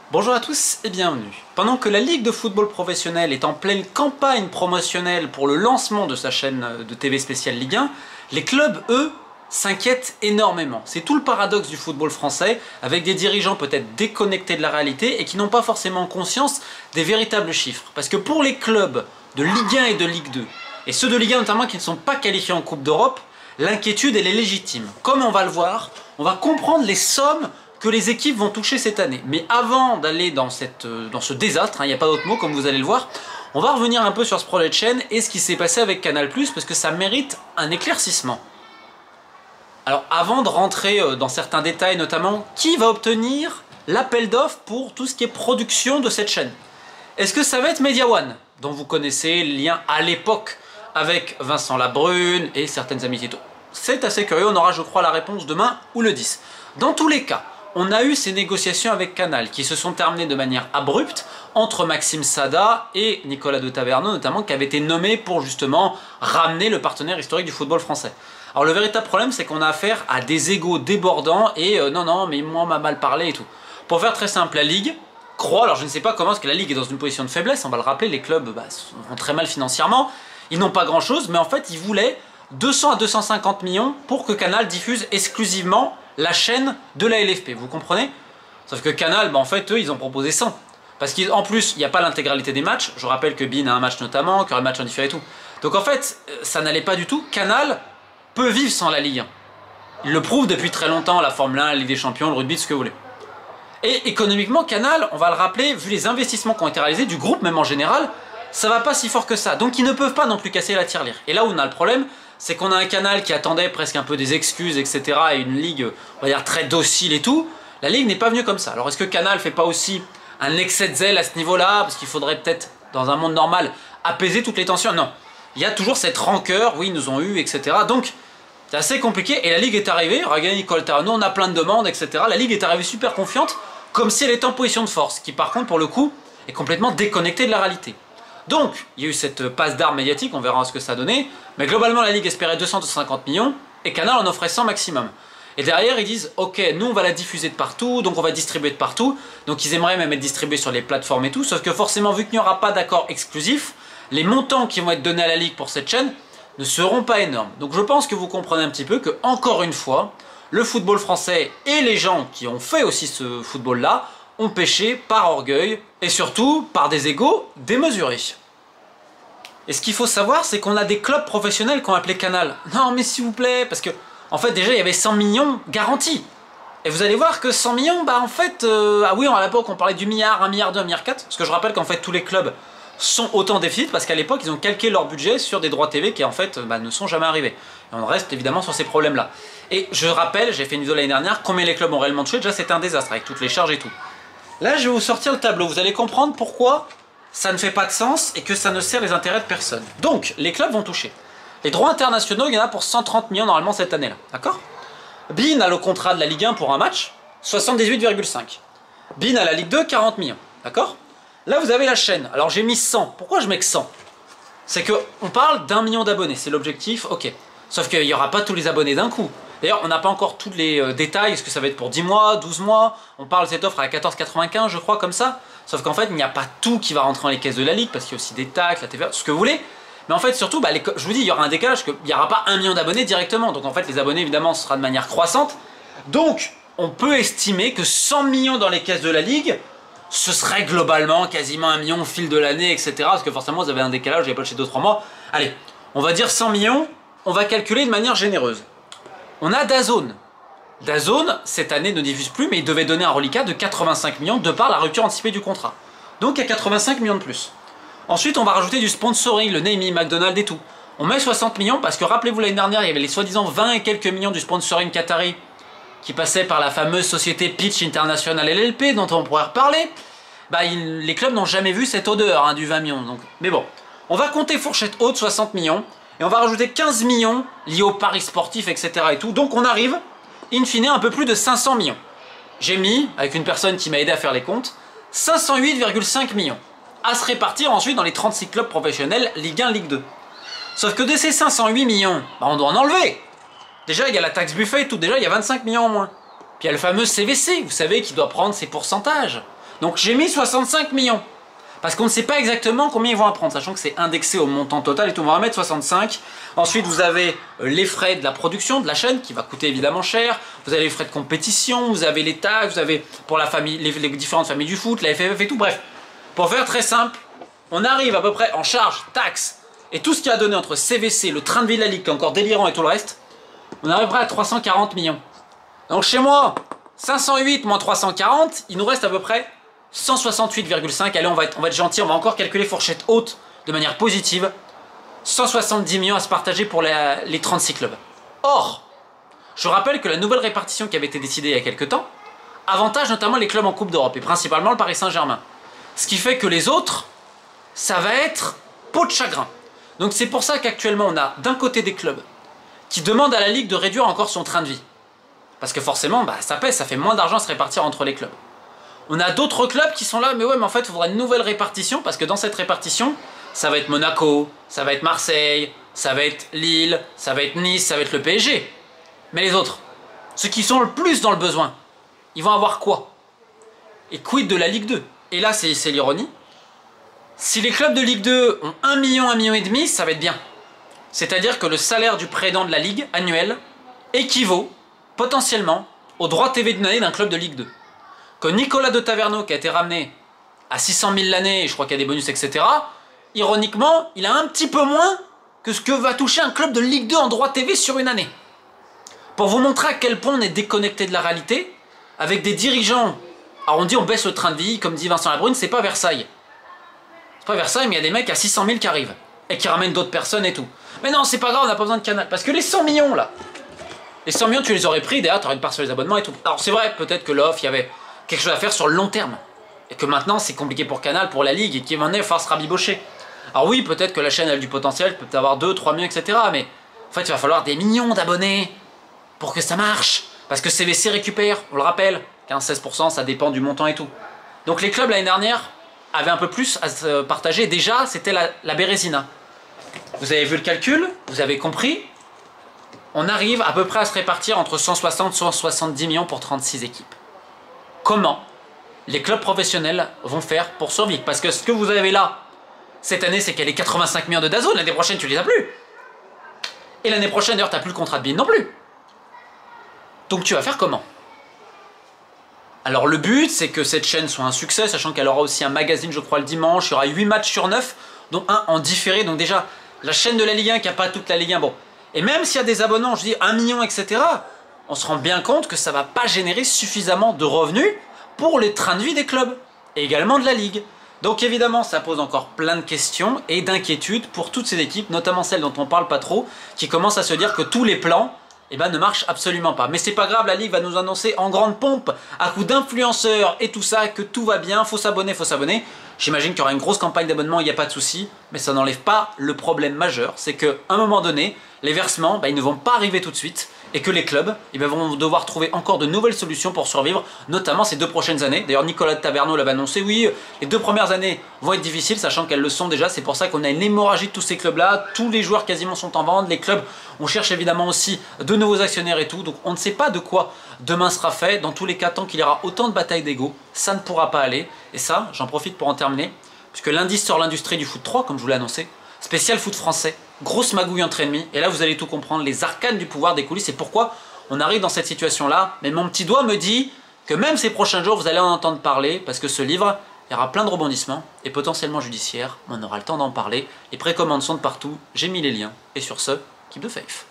Bonjour à tous et bienvenue. Pendant que la Ligue de football professionnel est en pleine campagne promotionnelle pour le lancement de sa chaîne de TV spéciale Ligue 1, les clubs, eux, s'inquiètent énormément. C'est tout le paradoxe du football français, avec des dirigeants peut-être déconnectés de la réalité et qui n'ont pas forcément conscience des véritables chiffres. Parce que pour les clubs de Ligue 1 et de Ligue 2, et ceux de Ligue 1 notamment qui ne sont pas qualifiés en Coupe d'Europe, l'inquiétude elle est légitime. Comme on va le voir, on va comprendre les sommes que les équipes vont toucher cette année. Mais avant d'aller dans ce désastre, il n'y a pas d'autre mot comme vous allez le voir, on va revenir un peu sur ce projet de chaîne et ce qui s'est passé avec Canal+, parce que ça mérite un éclaircissement. Alors avant de rentrer dans certains détails, notamment, qui va obtenir l'appel d'offres pour tout ce qui est production de cette chaîne? Est-ce que ça va être Media One, dont vous connaissez le lien à l'époque avec Vincent Labrune et certaines amitiés? C'est assez curieux, on aura je crois la réponse demain ou le 10. Dans tous les cas, on a eu ces négociations avec Canal qui se sont terminées de manière abrupte entre Maxime Sada et Nicolas de Taverneau notamment, qui avait été nommé pour justement ramener le partenaire historique du football français. Alors le véritable problème, c'est qu'on a affaire à des égos débordants et non mais moi on m'a mal parlé et tout. Pour faire très simple, la Ligue croit, alors je ne sais pas comment, parce que la Ligue est dans une position de faiblesse, on va le rappeler, les clubs vont très mal financièrement, ils n'ont pas grand chose, mais en fait ils voulaient 200 à 250 millions pour que Canal diffuse exclusivement la chaîne de la LFP, vous comprenez? Sauf que Canal, en fait, eux, ils ont proposé 100. Parce qu'en plus, il n'y a pas l'intégralité des matchs. Je rappelle que Bein a un match notamment, qu'il y aura le match en différé et tout. Donc en fait, ça n'allait pas du tout. Canal peut vivre sans la Ligue 1. Il le prouve depuis très longtemps, la Formule 1, la Ligue des Champions, le rugby, ce que vous voulez. Et économiquement, Canal, on va le rappeler, vu les investissements qui ont été réalisés, du groupe même en général, ça va pas si fort que ça. Donc ils ne peuvent pas non plus casser la tirelire. Et là où on a le problème, c'est qu'on a un Canal qui attendait presque un peu des excuses, etc. et une Ligue, on va dire, très docile et tout. La Ligue n'est pas venue comme ça. Alors est-ce que Canal fait pas aussi un excès de zèle à ce niveau-là? Parce qu'il faudrait peut-être, dans un monde normal, apaiser toutes les tensions. Non. Il y a toujours cette rancœur, oui, ils nous ont eu, etc. Donc, c'est assez compliqué. Et la Ligue est arrivée, regarde Nicole Terrano, on a plein de demandes, etc. La Ligue est arrivée super confiante, comme si elle était en position de force, qui par contre, pour le coup, est complètement déconnectée de la réalité. Donc, il y a eu cette passe d'armes médiatique, on verra ce que ça a donné, mais globalement la Ligue espérait 200-250 millions, et Canal en offrait 100 maximum. Et derrière, ils disent, ok, nous on va la diffuser de partout, donc on va distribuer de partout, donc ils aimeraient même être distribués sur les plateformes et tout, sauf que forcément, vu qu'il n'y aura pas d'accord exclusif, les montants qui vont être donnés à la Ligue pour cette chaîne ne seront pas énormes. Donc je pense que vous comprenez un petit peu que, encore une fois, le football français et les gens qui ont fait aussi ce football-là, ont péché par orgueil et surtout par des égos démesurés. Et ce qu'il faut savoir, c'est qu'on a des clubs professionnels qui ont appelé Canal. Non mais s'il vous plaît, parce que en fait déjà il y avait 100 millions garantis. Et vous allez voir que 100 millions, en fait, ah oui, à l'époque on parlait du milliard, 1 milliard 2, 1 milliard 4, parce que je rappelle qu'en fait tous les clubs sont autant en déficit, parce qu'à l'époque ils ont calqué leur budget sur des droits TV qui en fait ne sont jamais arrivés. Et on reste évidemment sur ces problèmes-là. Et je rappelle, j'ai fait une vidéo l'année dernière, combien les clubs ont réellement touché, déjà c'était un désastre avec toutes les charges et tout. Là, je vais vous sortir le tableau. Vous allez comprendre pourquoi ça ne fait pas de sens et que ça ne sert les intérêts de personne. Donc, les clubs vont toucher. Les droits internationaux, il y en a pour 130 millions normalement cette année-là. D'accord? Bein a le contrat de la Ligue 1 pour un match, 78,5. Bein a la Ligue 2, 40 millions. D'accord? Là, vous avez la chaîne. Alors, j'ai mis 100. Pourquoi je mets que 100? C'est qu'on parle d'1 million d'abonnés. C'est l'objectif, ok. Sauf qu'il n'y aura pas tous les abonnés d'un coup. D'ailleurs, on n'a pas encore tous les détails, est-ce que ça va être pour 10 mois, 12 mois? On parle de cette offre à 14,95 je crois, comme ça. Sauf qu'en fait, il n'y a pas tout qui va rentrer dans les caisses de la Ligue, parce qu'il y a aussi des taxes, la TVA, ce que vous voulez. Mais en fait, surtout, je vous dis, il y aura un décalage, qu'il n'y aura pas 1 million d'abonnés directement. Donc en fait, les abonnés, évidemment, ce sera de manière croissante. Donc, on peut estimer que 100 millions dans les caisses de la Ligue, ce serait globalement quasiment 1 million au fil de l'année, etc. Parce que forcément, vous avez un décalage, vous n'avez pas chez 2-3 mois. Allez, on va dire 100 millions, on va calculer de manière généreuse. On a DAZN. DAZN, cette année, ne diffuse plus, mais il devait donner un reliquat de 85 millions de par la rupture anticipée du contrat. Donc il y a 85 millions de plus. Ensuite, on va rajouter du sponsoring, le naming, McDonald's et tout. On met 60 millions parce que, rappelez-vous, l'année dernière, il y avait les soi-disant 20 et quelques millions du sponsoring qatari qui passait par la fameuse société Pitch International LLP, dont on pourrait reparler. Les clubs n'ont jamais vu cette odeur du 20 millions. Donc. Mais bon, on va compter fourchette haute, 60 millions. Et on va rajouter 15 millions liés aux paris sportifs, etc. et tout. Donc on arrive, in fine, un peu plus de 500 millions. J'ai mis, avec une personne qui m'a aidé à faire les comptes, 508,5 millions. À se répartir ensuite dans les 36 clubs professionnels Ligue 1, Ligue 2. Sauf que de ces 508 millions, on doit en enlever. Déjà, il y a la taxe buffet et tout. Déjà, il y a 25 millions en moins. Puis il y a le fameux CVC, vous savez, qui doit prendre ses pourcentages. Donc j'ai mis 65 millions. Parce qu'on ne sait pas exactement combien ils vont en prendre, sachant que c'est indexé au montant total et tout. On va mettre 65. Ensuite, vous avez les frais de la production de la chaîne qui va coûter évidemment cher. Vous avez les frais de compétition, vous avez les taxes, vous avez pour la famille, les différentes familles du foot, la FFF et tout. Bref, pour faire très simple, on arrive à peu près en charge, taxes et tout ce qui a donné entre CVC, le train de vie de la Ligue qui est encore délirant et tout le reste, on arrive à peu près à 340 millions. Donc chez moi, 508 moins 340, il nous reste à peu près 168,5. Allez, on va être gentil, on va encore calculer fourchette haute de manière positive. 170 millions à se partager pour les 36 clubs. Or, je rappelle que la nouvelle répartition qui avait été décidée il y a quelques temps avantage notamment les clubs en Coupe d'Europe et principalement le Paris Saint-Germain. Ce qui fait que les autres, ça va être peau de chagrin. Donc c'est pour ça qu'actuellement on a d'un côté des clubs qui demandent à la Ligue de réduire encore son train de vie. Parce que forcément, ça pèse, ça fait moins d'argent à se répartir entre les clubs. On a d'autres clubs qui sont là, mais ouais, mais en fait, il faudra une nouvelle répartition, parce que dans cette répartition, ça va être Monaco, ça va être Marseille, ça va être Lille, ça va être Nice, ça va être le PSG. Mais les autres, ceux qui sont le plus dans le besoin, ils vont avoir quoi? Et quid de la Ligue 2? Et là, c'est l'ironie. Si les clubs de Ligue 2 ont 1 million, 1,5 million, ça va être bien. C'est-à-dire que le salaire du président de la Ligue annuel équivaut potentiellement au droit TV d'une année d'un club de Ligue 2. Que Nicolas de Taverneau, qui a été ramené à 600 000 l'année, et je crois qu'il y a des bonus, etc., ironiquement, il a un petit peu moins que ce que va toucher un club de Ligue 2 en droit TV sur une année. Pour vous montrer à quel point on est déconnecté de la réalité, avec des dirigeants, alors on dit on baisse le train de vie, comme dit Vincent Labrune, c'est pas Versailles. C'est pas Versailles, mais il y a des mecs à 600 000 qui arrivent, et qui ramènent d'autres personnes et tout. Mais non, c'est pas grave, on n'a pas besoin de Canal, parce que les 100 millions là, les 100 millions tu les aurais pris, derrière tu aurais une part sur les abonnements et tout. Alors c'est vrai, peut-être que l'offre, il y avait quelque chose à faire sur le long terme. Et que maintenant c'est compliqué pour Canal, pour la Ligue, et qu'il va falloir se rabibocher. Alors oui, peut-être que la chaîne a du potentiel, peut avoir 2, 3 millions, etc. Mais en fait il va falloir des millions d'abonnés pour que ça marche. Parce que CVC récupère, on le rappelle, 15-16%, ça dépend du montant et tout. Donc les clubs l'année dernière avaient un peu plus à se partager. Déjà, c'était la Bérésina. Vous avez vu le calcul, vous avez compris. On arrive à peu près à se répartir entre 160 et 170 millions pour 36 équipes. Comment les clubs professionnels vont faire pour survivre? Parce que ce que vous avez là, cette année, c'est qu'il y a les 85 millions de DAZN. L'année prochaine, tu les as plus. Et l'année prochaine, d'ailleurs, tu n'as plus le contrat de BeIN non plus. Donc tu vas faire comment? Alors le but, c'est que cette chaîne soit un succès, sachant qu'elle aura aussi un magazine, je crois, le dimanche. Il y aura 8 matchs sur 9, dont un en différé. Donc déjà, la chaîne de la Ligue 1 qui n'a pas toute la Ligue 1. Bon. Et même s'il y a des abonnants, je dis 1 million, etc., on se rend bien compte que ça ne va pas générer suffisamment de revenus pour les trains de vie des clubs, et également de la Ligue. Donc évidemment, ça pose encore plein de questions et d'inquiétudes pour toutes ces équipes, notamment celles dont on ne parle pas trop, qui commencent à se dire que tous les plans ne marchent absolument pas. Mais c'est pas grave, la Ligue va nous annoncer en grande pompe, à coup d'influenceurs et tout ça, que tout va bien, faut s'abonner, faut s'abonner. J'imagine qu'il y aura une grosse campagne d'abonnement, il n'y a pas de souci, mais ça n'enlève pas le problème majeur, c'est qu'à un moment donné, les versements, ils ne vont pas arriver tout de suite, et que les clubs vont devoir trouver encore de nouvelles solutions pour survivre, notamment ces 2 prochaines années. D'ailleurs, Nicolas de Taverneau l'avait annoncé, oui, les 2 premières années vont être difficiles, sachant qu'elles le sont déjà. C'est pour ça qu'on a une hémorragie de tous ces clubs-là. Tous les joueurs quasiment sont en vente. Les clubs, on cherche évidemment aussi de nouveaux actionnaires et tout. Donc on ne sait pas de quoi demain sera fait. Dans tous les cas, tant qu'il y aura autant de batailles d'ego, ça ne pourra pas aller. Et ça, j'en profite pour en terminer, puisque lundi sort l'industrie du foot 3, comme je vous l'ai annoncé. Spécial foot français, grosse magouille entre ennemis, et là vous allez tout comprendre, les arcanes du pouvoir des coulisses, et pourquoi on arrive dans cette situation-là. Mais mon petit doigt me dit que même ces prochains jours, vous allez en entendre parler, parce que ce livre, il y aura plein de rebondissements, et potentiellement judiciaires, on aura le temps d'en parler, les précommandes sont de partout, j'ai mis les liens, et sur ce, keep the faith.